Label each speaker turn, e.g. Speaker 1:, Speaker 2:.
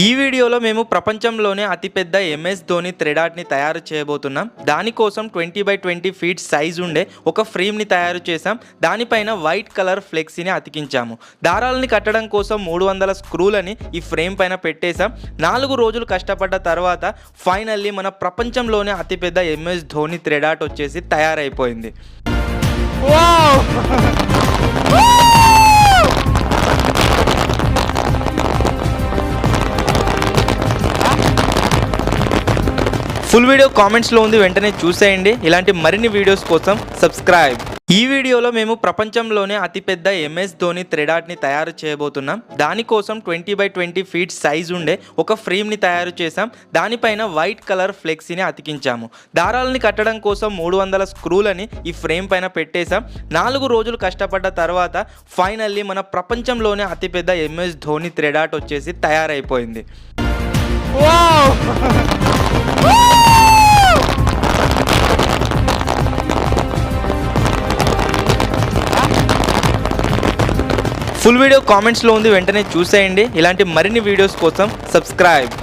Speaker 1: ఈ వీడియోలో మేము ప్రపంచంలోనే అతిపెద్ద ఎంఎస్ ధోని థ్రెడ్ ఆర్ట్ని తయారు చేయబోతున్నాం. దానికోసం 20x20 ఫీట్ సైజ్ ఉండే ఒక ఫ్రేమ్ని తయారు చేసాం. దానిపైన వైట్ కలర్ ఫ్లెక్సీని అతికించాము. దారాలని కట్టడం కోసం 300 స్క్రూలని ఈ ఫ్రేమ్ పైన పెట్టేశాం. 4 రోజులు కష్టపడ్డ తర్వాత ఫైనల్లీ మన ప్రపంచంలోనే అతిపెద్ద ఎంఎస్ ధోని థ్రెడ్ ఆర్ట్ వచ్చేసి తయారైపోయింది. ఫుల్ వీడియో కామెంట్స్లో ఉంది, వెంటనే చూసేయండి. ఇలాంటి మరిన్ని వీడియోస్ కోసం సబ్స్క్రైబ్. ఈ వీడియోలో మేము ప్రపంచంలోనే అతిపెద్ద ఎంఎస్ ధోని థ్రెడ్ ఆర్ట్ని తయారు చేయబోతున్నాం. దానికోసం 20x20 ఫీట్ సైజ్ ఉండే ఒక ఫ్రేమ్ని తయారు చేసాం. దానిపైన వైట్ కలర్ ఫ్లెక్సీని అతికించాము. దారాలని కట్టడం కోసం 300 స్క్రూలని ఈ ఫ్రేమ్ పైన పెట్టేశాం. 4 రోజులు కష్టపడ్డ తర్వాత ఫైనల్లీ మన ప్రపంచంలోనే అతిపెద్ద ఎంఎస్ ధోని థ్రెడ్ ఆర్ట్ వచ్చేసి తయారైపోయింది. ఫుల్ వీడియో కామెంట్స్లో ఉంది, వెంటనే చూసేయండి. ఇలాంటి మరిన్ని వీడియోస్ కోసం సబ్స్క్రైబ్.